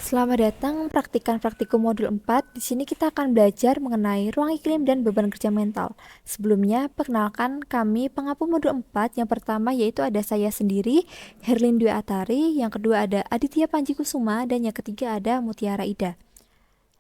Selamat datang praktikan praktikum modul 4. Di sini kita akan belajar mengenai ruang iklim dan beban kerja mental. Sebelumnya, perkenalkan kami pengampu modul 4. Yang pertama yaitu ada saya sendiri, Herlin Dwi Atari, yang kedua ada Aditya Panji Kusuma, dan yang ketiga ada Mutiara Ida.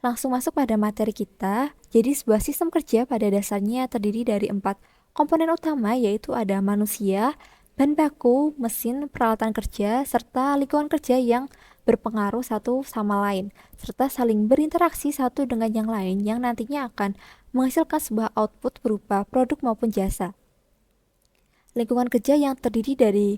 Langsung masuk pada materi kita. Jadi sebuah sistem kerja pada dasarnya terdiri dari 4 komponen utama, yaitu ada manusia, bahan baku, mesin, peralatan kerja, serta lingkungan kerja yang berpengaruh satu sama lain, serta saling berinteraksi satu dengan yang lain yang nantinya akan menghasilkan sebuah output berupa produk maupun jasa. Lingkungan kerja yang terdiri dari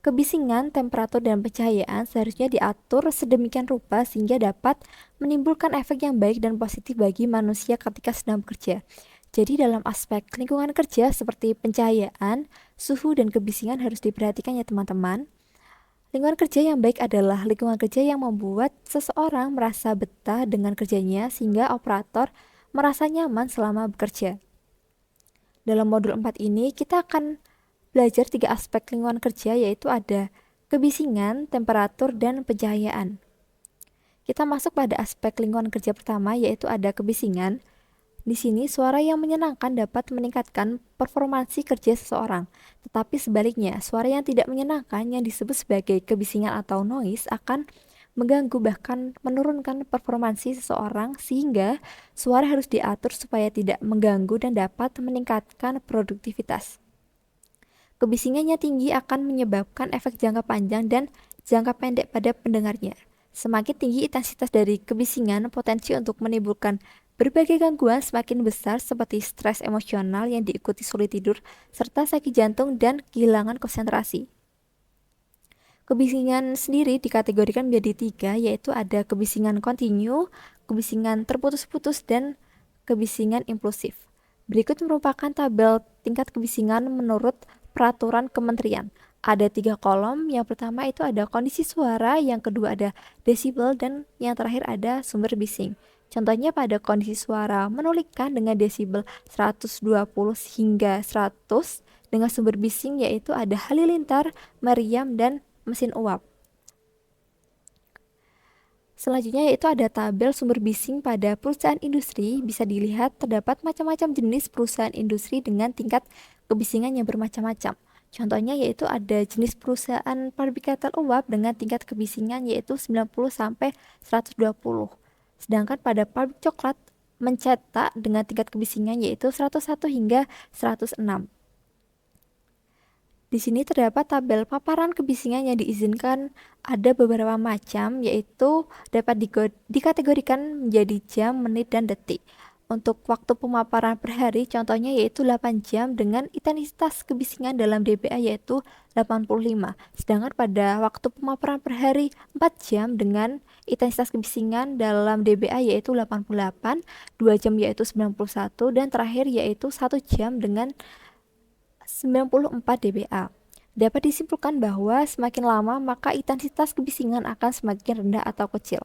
kebisingan, temperatur, dan pencahayaan seharusnya diatur sedemikian rupa sehingga dapat menimbulkan efek yang baik dan positif bagi manusia ketika sedang bekerja. Jadi dalam aspek lingkungan kerja seperti pencahayaan, suhu, dan kebisingan harus diperhatikan ya teman-teman. Lingkungan kerja yang baik adalah lingkungan kerja yang membuat seseorang merasa betah dengan kerjanya sehingga operator merasa nyaman selama bekerja. Dalam modul 4 ini kita akan belajar 3 aspek lingkungan kerja, yaitu ada kebisingan, temperatur, dan pencahayaan. Kita masuk pada aspek lingkungan kerja pertama, yaitu ada kebisingan. Di sini, suara yang menyenangkan dapat meningkatkan performansi kerja seseorang. Tetapi sebaliknya, suara yang tidak menyenangkan yang disebut sebagai kebisingan atau noise akan mengganggu bahkan menurunkan performansi seseorang, sehingga suara harus diatur supaya tidak mengganggu dan dapat meningkatkan produktivitas. Kebisingannya tinggi akan menyebabkan efek jangka panjang dan jangka pendek pada pendengarnya. Semakin tinggi intensitas dari kebisingan, potensi untuk menimbulkan berbagai gangguan semakin besar seperti stres emosional yang diikuti sulit tidur, serta sakit jantung dan kehilangan konsentrasi. Kebisingan sendiri dikategorikan menjadi 3, yaitu ada kebisingan kontinu, kebisingan terputus-putus, dan kebisingan impulsif. Berikut merupakan tabel tingkat kebisingan menurut peraturan kementerian. Ada 3 kolom, yang pertama itu ada kondisi suara, yang kedua ada desibel, dan yang terakhir ada sumber bising. Contohnya pada kondisi suara menulihkan dengan desibel 120 hingga 100, dengan sumber bising yaitu ada halilintar, meriam, dan mesin uap. Selanjutnya yaitu ada tabel sumber bising pada perusahaan industri. Bisa dilihat terdapat macam-macam jenis perusahaan industri dengan tingkat kebisingan yang bermacam-macam. Contohnya yaitu ada jenis perusahaan fabrikator uap dengan tingkat kebisingan yaitu 90 sampai 120. Sedangkan pada pabrik coklat mencetak dengan tingkat kebisingan yaitu 101 hingga 106. Di sini terdapat tabel paparan kebisingan yang diizinkan. Ada beberapa macam, yaitu dapat dikategorikan menjadi jam, menit, dan detik. Untuk waktu pemaparan per hari, contohnya yaitu 8 jam dengan intensitas kebisingan dalam dBA yaitu 85. Sedangkan pada waktu pemaparan per hari 4 jam dengan intensitas kebisingan dalam dBA yaitu 88, 2 jam yaitu 91, dan terakhir yaitu 1 jam dengan 94 dBA. Dapat disimpulkan bahwa semakin lama maka intensitas kebisingan akan semakin rendah atau kecil.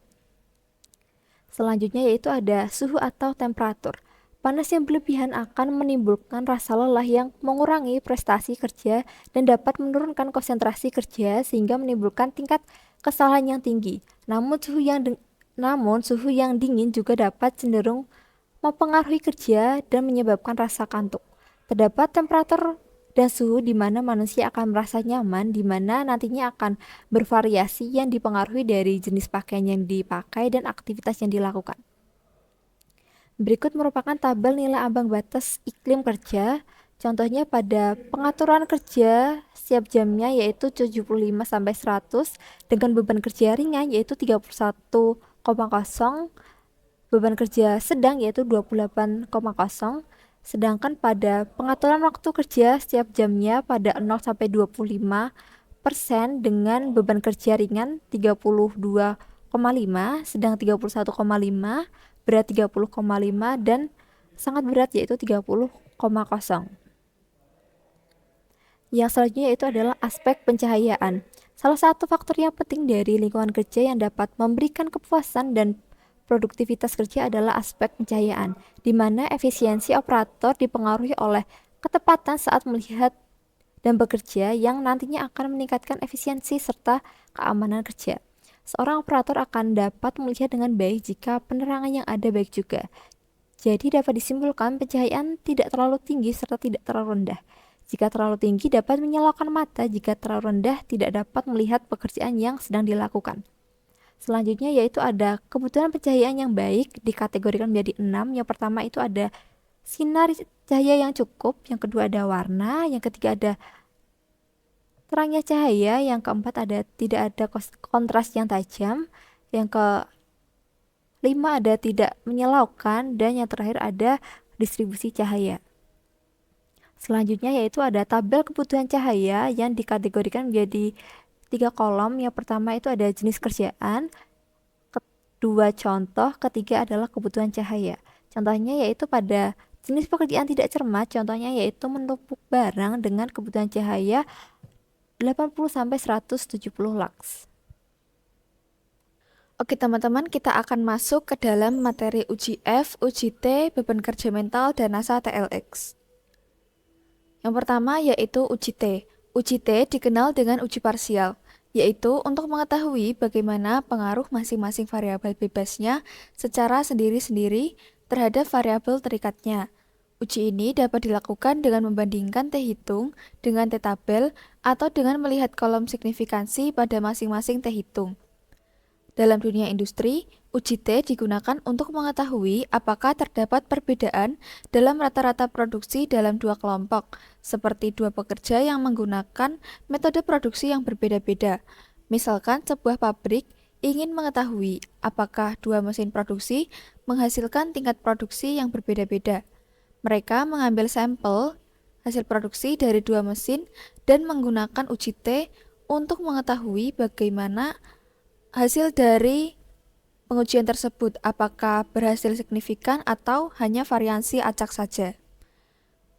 Selanjutnya yaitu ada suhu atau temperatur. Panas yang berlebihan akan menimbulkan rasa lelah yang mengurangi prestasi kerja dan dapat menurunkan konsentrasi kerja sehingga menimbulkan tingkat kesalahan yang tinggi. Namun suhu yang dingin juga dapat cenderung mempengaruhi kerja dan menyebabkan rasa kantuk. Terdapat temperatur dan suhu di mana manusia akan merasa nyaman, di mana nantinya akan bervariasi yang dipengaruhi dari jenis pakaian yang dipakai dan aktivitas yang dilakukan. Berikut merupakan tabel nilai ambang batas iklim kerja. Contohnya pada pengaturan kerja setiap jamnya yaitu 75 sampai 100 dengan beban kerja ringan yaitu 31,0, beban kerja sedang yaitu 28,0. Sedangkan pada pengaturan waktu kerja setiap jamnya pada 0 sampai 25% dengan beban kerja ringan 32,5, sedang 31,5, berat 30,5, dan sangat berat yaitu 30,0. Yang selanjutnya itu adalah aspek pencahayaan. Salah satu faktor yang penting dari lingkungan kerja yang dapat memberikan kepuasan dan produktivitas kerja adalah aspek pencahayaan, di mana efisiensi operator dipengaruhi oleh ketepatan saat melihat dan bekerja yang nantinya akan meningkatkan efisiensi serta keamanan kerja. Seorang operator akan dapat melihat dengan baik jika penerangan yang ada baik juga. Jadi dapat disimpulkan pencahayaan tidak terlalu tinggi serta tidak terlalu rendah. Jika terlalu tinggi dapat menyilaukan mata, jika terlalu rendah tidak dapat melihat pekerjaan yang sedang dilakukan. Selanjutnya yaitu ada kebutuhan pencahayaan yang baik dikategorikan menjadi 6. Yang pertama itu ada sinar cahaya yang cukup, yang kedua ada warna, yang ketiga ada terangnya cahaya, yang keempat ada tidak ada kontras yang tajam, yang kelima ada tidak menyilaukan, dan yang terakhir ada distribusi cahaya. Selanjutnya yaitu ada tabel kebutuhan cahaya yang dikategorikan menjadi 3 kolom. Yang pertama itu ada jenis kerjaan, kedua contoh, ketiga adalah kebutuhan cahaya. Contohnya yaitu pada jenis pekerjaan tidak cermat, contohnya yaitu menumpuk barang dengan kebutuhan cahaya 80-170 lux. Oke teman-teman, kita akan masuk ke dalam materi uji F, uji T, beban kerja mental, dan NASA TLX. Yang pertama yaitu uji T. Uji T dikenal dengan uji parsial, yaitu untuk mengetahui bagaimana pengaruh masing-masing variabel bebasnya secara sendiri-sendiri terhadap variabel terikatnya. Uji ini dapat dilakukan dengan membandingkan T hitung dengan T tabel atau dengan melihat kolom signifikansi pada masing-masing T hitung. Dalam dunia industri, uji T digunakan untuk mengetahui apakah terdapat perbedaan dalam rata-rata produksi dalam dua kelompok, seperti dua pekerja yang menggunakan metode produksi yang berbeda-beda. Misalkan sebuah pabrik ingin mengetahui apakah dua mesin produksi menghasilkan tingkat produksi yang berbeda-beda. Mereka mengambil sampel hasil produksi dari dua mesin dan menggunakan uji T untuk mengetahui bagaimana hasil dari pengujian tersebut, apakah berhasil signifikan atau hanya variasi acak saja.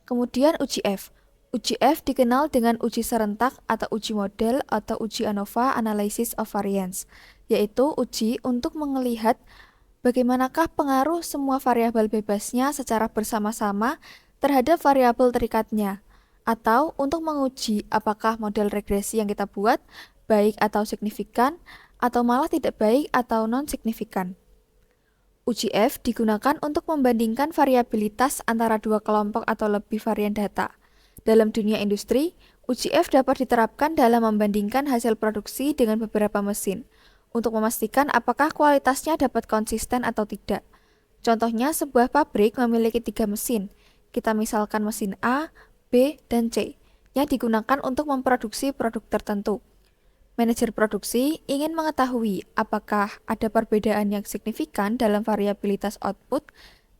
Kemudian uji F. Uji F dikenal dengan uji serentak atau uji model atau uji ANOVA Analysis of Variance, yaitu uji untuk melihat bagaimanakah pengaruh semua variabel bebasnya secara bersama-sama terhadap variabel terikatnya, atau untuk menguji apakah model regresi yang kita buat baik atau signifikan, atau malah tidak baik atau non-signifikan. Uji F digunakan untuk membandingkan variabilitas antara dua kelompok atau lebih varian data. Dalam dunia industri, uji F dapat diterapkan dalam membandingkan hasil produksi dengan beberapa mesin, untuk memastikan apakah kualitasnya dapat konsisten atau tidak. Contohnya, sebuah pabrik memiliki 3 mesin. Kita misalkan mesin A, B, dan C, yang digunakan untuk memproduksi produk tertentu. Manajer produksi ingin mengetahui apakah ada perbedaan yang signifikan dalam variabilitas output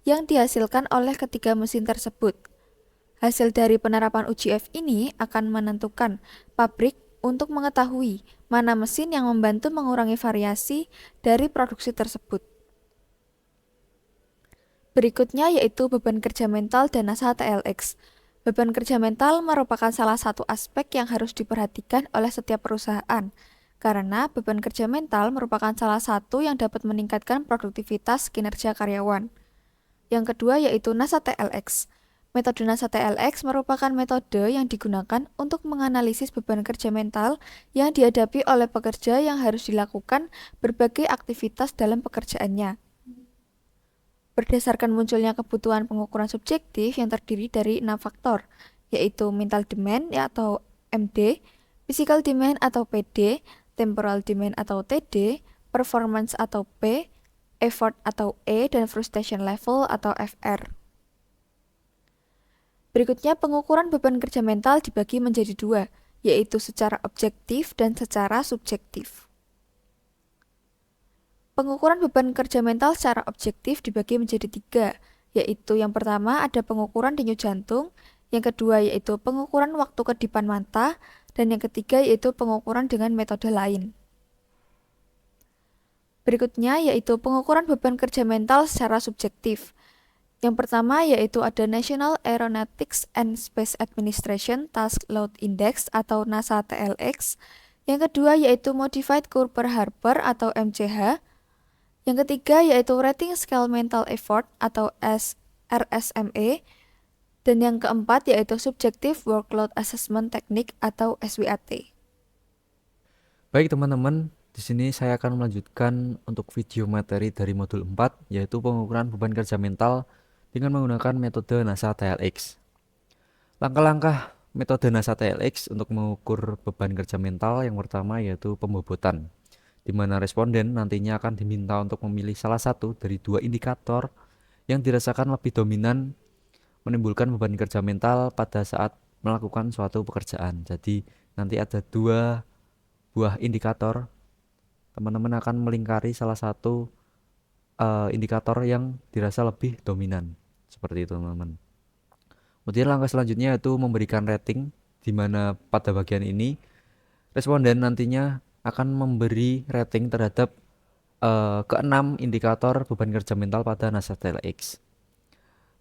yang dihasilkan oleh ketiga mesin tersebut. Hasil dari penerapan uji F ini akan menentukan pabrik untuk mengetahui mana mesin yang membantu mengurangi variasi dari produksi tersebut. Berikutnya yaitu beban kerja mental dan NASA TLX. Beban kerja mental merupakan salah satu aspek yang harus diperhatikan oleh setiap perusahaan, karena beban kerja mental merupakan salah satu yang dapat meningkatkan produktivitas kinerja karyawan. Yang kedua yaitu NASA TLX. Metode NASA TLX merupakan metode yang digunakan untuk menganalisis beban kerja mental yang dihadapi oleh pekerja yang harus dilakukan berbagai aktivitas dalam pekerjaannya. Berdasarkan munculnya kebutuhan pengukuran subjektif yang terdiri dari 6 faktor, yaitu mental demand atau MD, physical demand atau PD, temporal demand atau TD, performance atau P, effort atau E, dan frustration level atau FR. Berikutnya, pengukuran beban kerja mental dibagi menjadi 2, yaitu secara objektif dan secara subjektif. Pengukuran beban kerja mental secara objektif dibagi menjadi 3, yaitu yang pertama ada pengukuran denyut jantung, yang kedua yaitu pengukuran waktu kedipan mata, dan yang ketiga yaitu pengukuran dengan metode lain. Berikutnya yaitu pengukuran beban kerja mental secara subjektif. Yang pertama yaitu ada National Aeronautics and Space Administration Task Load Index atau NASA TLX. Yang kedua yaitu Modified Cooper-Harper atau MCH. Yang ketiga yaitu Rating Scale Mental Effort atau RSME. Dan yang keempat yaitu Subjective Workload Assessment Technique atau SWAT. Baik teman-teman, Di sini saya akan melanjutkan untuk video materi dari modul 4, yaitu pengukuran beban kerja mental dengan menggunakan metode NASA TLX. Langkah-langkah metode NASA TLX untuk mengukur beban kerja mental yang pertama yaitu pembobotan, di mana responden nantinya akan diminta untuk memilih salah satu dari dua indikator yang dirasakan lebih dominan menimbulkan beban kerja mental pada saat melakukan suatu pekerjaan. Jadi nanti ada dua buah indikator, teman-teman akan melingkari salah satu indikator yang dirasa lebih dominan. Seperti itu, teman-teman. Kemudian langkah selanjutnya yaitu memberikan rating, di mana pada bagian ini responden nantinya akan memberi rating terhadap keenam indikator beban kerja mental pada NASA TLX.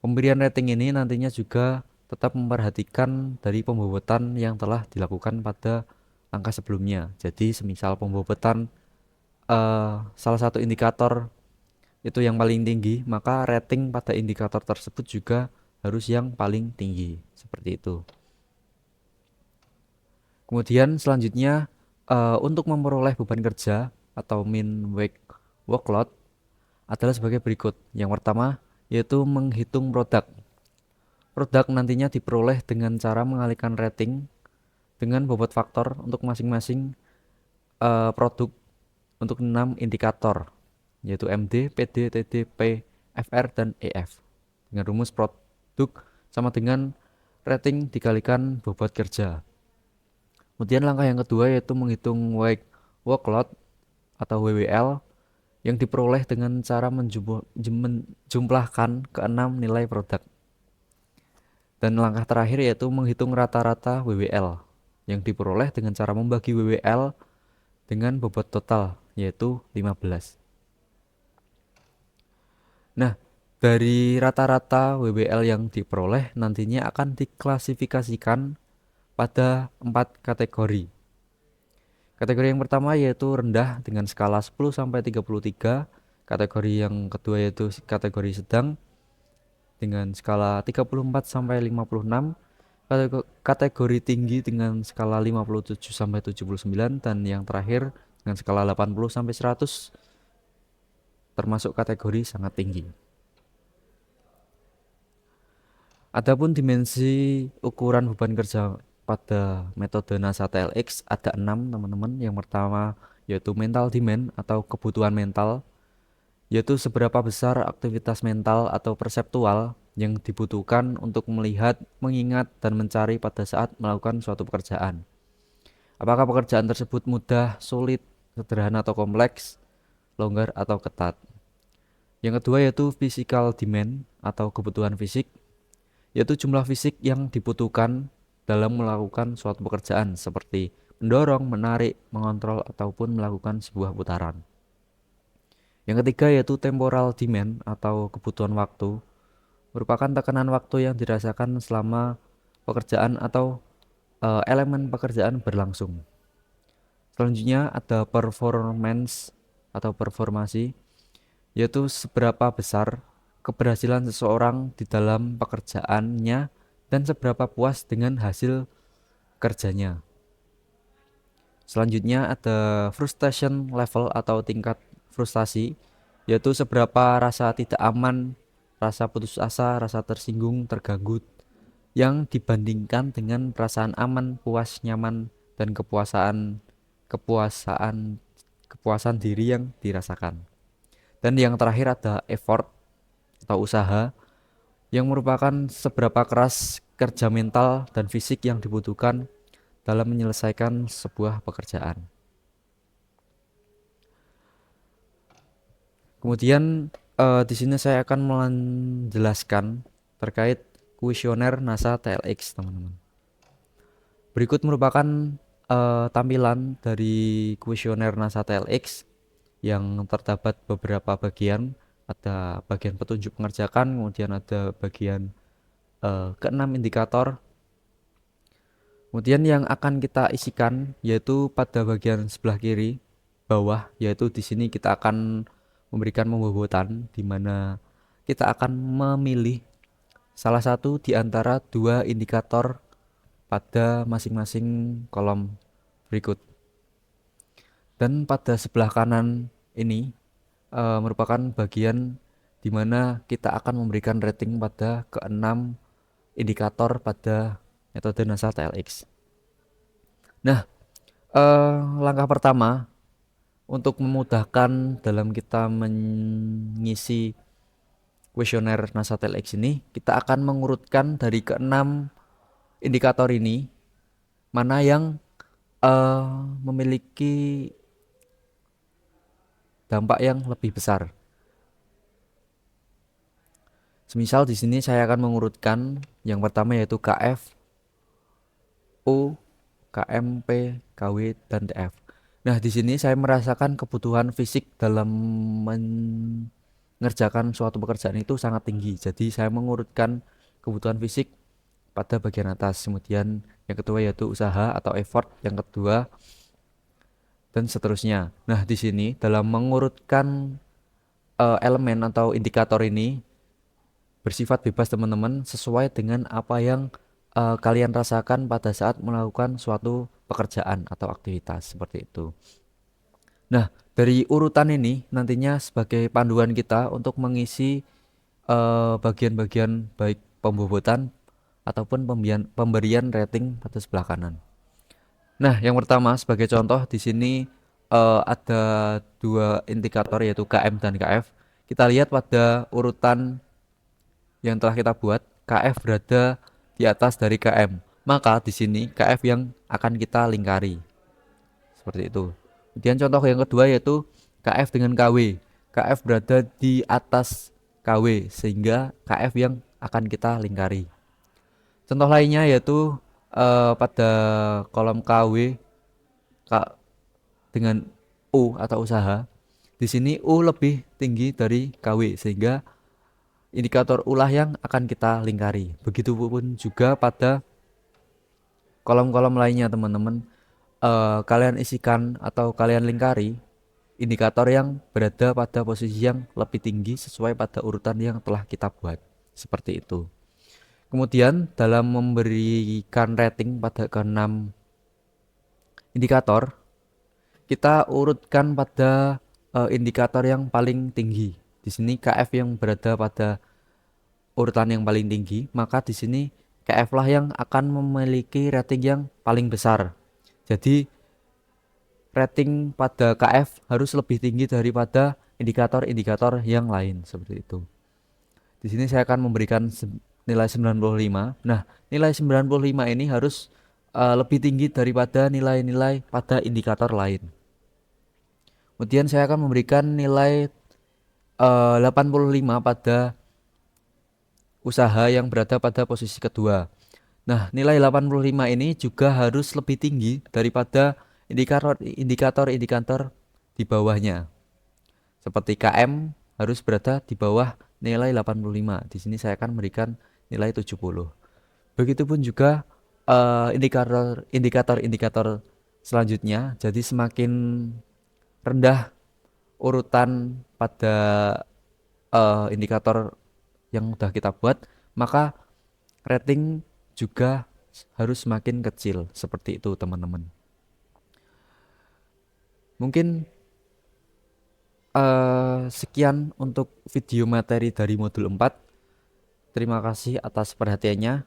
Pemberian rating ini nantinya juga tetap memperhatikan dari pembobotan yang telah dilakukan pada angka sebelumnya. Jadi semisal pembobotan salah satu indikator itu yang paling tinggi, maka rating pada indikator tersebut juga harus yang paling tinggi. Seperti itu. Kemudian selanjutnya untuk memperoleh beban kerja atau min workload adalah sebagai berikut. Yang pertama yaitu menghitung produk. Produk nantinya diperoleh dengan cara mengalihkan rating dengan bobot faktor untuk masing-masing produk untuk 6 indikator, yaitu MD, PD, TD, P, FR, dan EF. Dengan rumus produk sama dengan rating dikalikan bobot kerja. Kemudian langkah yang kedua yaitu menghitung workload atau WWL yang diperoleh dengan cara menjumlahkan keenam nilai produk. Dan langkah terakhir yaitu menghitung rata-rata WWL yang diperoleh dengan cara membagi WWL dengan bobot total yaitu 15. Nah, dari rata-rata WWL yang diperoleh nantinya akan diklasifikasikan pada 4 kategori. Kategori yang pertama yaitu rendah dengan skala 10 sampai 33. Kategori yang kedua yaitu kategori sedang dengan skala 34 sampai 56. Kategori tinggi dengan skala 57 sampai 79 dan yang terakhir dengan skala 80 sampai 100 termasuk kategori sangat tinggi. Adapun dimensi ukuran beban kerja pada metode NASA TLX ada 6, teman-teman. Yang pertama yaitu mental demand atau kebutuhan mental, yaitu seberapa besar aktivitas mental atau perseptual yang dibutuhkan untuk melihat, mengingat, dan mencari pada saat melakukan suatu pekerjaan. Apakah pekerjaan tersebut mudah, sulit, sederhana atau kompleks, longgar atau ketat. Yang kedua yaitu physical demand atau kebutuhan fisik, yaitu jumlah fisik yang dibutuhkan dalam melakukan suatu pekerjaan seperti mendorong, menarik, mengontrol, ataupun melakukan sebuah putaran. Yang ketiga yaitu temporal demand atau kebutuhan waktu, merupakan tekanan waktu yang dirasakan selama pekerjaan atau elemen pekerjaan berlangsung. Selanjutnya ada performance atau performasi, yaitu seberapa besar keberhasilan seseorang di dalam pekerjaannya dan seberapa puas dengan hasil kerjanya. Selanjutnya ada frustration level atau tingkat frustasi, yaitu seberapa rasa tidak aman, rasa putus asa, rasa tersinggung, terganggu yang dibandingkan dengan perasaan aman, puas, nyaman, dan kepuasan kepuasan diri yang dirasakan. Dan yang terakhir ada effort atau usaha yang merupakan seberapa keras kerja mental dan fisik yang dibutuhkan dalam menyelesaikan sebuah pekerjaan. Kemudian di sini saya akan menjelaskan terkait kuesioner NASA TLX, teman-teman. Berikut merupakan tampilan dari kuesioner NASA TLX yang terdapat beberapa bagian. Ada bagian petunjuk mengerjakan, kemudian ada bagian keenam indikator. Kemudian yang akan kita isikan yaitu pada bagian sebelah kiri bawah, yaitu di sini kita akan memberikan pembobotan di mana kita akan memilih salah satu di antara dua indikator pada masing-masing kolom berikut. Dan pada sebelah kanan ini merupakan bagian di mana kita akan memberikan rating pada keenam indikator pada metode NASA TLX. Nah, langkah pertama untuk memudahkan dalam kita mengisi kuesioner NASA TLX ini, kita akan mengurutkan dari keenam indikator ini mana yang memiliki dampak yang lebih besar. Semisal di sini saya akan mengurutkan yang pertama yaitu KF, O, KMP, KW, dan DF. Nah, di sini saya merasakan kebutuhan fisik dalam mengerjakan suatu pekerjaan itu sangat tinggi. Jadi saya mengurutkan kebutuhan fisik pada bagian atas. Kemudian yang kedua yaitu usaha atau effort, yang kedua dan seterusnya. Nah, di sini dalam mengurutkan elemen atau indikator ini bersifat bebas teman-teman sesuai dengan apa yang kalian rasakan pada saat melakukan suatu pekerjaan atau aktivitas seperti itu. Nah, dari urutan ini nantinya sebagai panduan kita untuk mengisi bagian-bagian baik pembobotan ataupun pemberian rating pada sebelah kanan. Nah, yang pertama sebagai contoh di sini ada dua indikator yaitu KM dan KF. Kita lihat pada urutan yang telah kita buat, KF berada di atas dari KM. Maka di sini KF yang akan kita lingkari. Seperti itu. Kemudian contoh yang kedua yaitu KF dengan KW. KF berada di atas KW sehingga KF yang akan kita lingkari. Contoh lainnya yaitu pada kolom KW dengan U atau usaha. Di sini U lebih tinggi dari KW sehingga indikator ulah yang akan kita lingkari. Begitupun juga pada kolom-kolom lainnya teman-teman. Kalian isikan atau kalian lingkari indikator yang berada pada posisi yang lebih tinggi sesuai pada urutan yang telah kita buat. Seperti itu. Kemudian dalam memberikan rating pada keenam indikator, kita urutkan pada indikator yang paling tinggi. Di sini KF yang berada pada urutan yang paling tinggi, maka di sini KF lah yang akan memiliki rating yang paling besar. Jadi rating pada KF harus lebih tinggi daripada indikator-indikator yang lain seperti itu. Di sini saya akan memberikan nilai 95. Nah, nilai 95 ini harus lebih tinggi daripada nilai-nilai pada indikator lain. Kemudian saya akan memberikan nilai 85 pada usaha yang berada pada posisi kedua. Nah, nilai 85 ini juga harus lebih tinggi daripada indikator-indikator di bawahnya. Seperti KM harus berada di bawah nilai 85. Di sini saya akan memberikan nilai 70. Begitupun juga indikator-indikator selanjutnya. Jadi semakin rendah urutan pada indikator yang sudah kita buat, maka rating juga harus semakin kecil. Seperti itu teman-teman. Mungkin sekian untuk video materi dari modul 4. Terima kasih atas perhatiannya.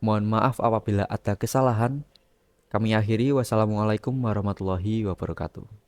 Mohon maaf apabila ada kesalahan. Kami akhiri. Wassalamualaikum warahmatullahi wabarakatuh.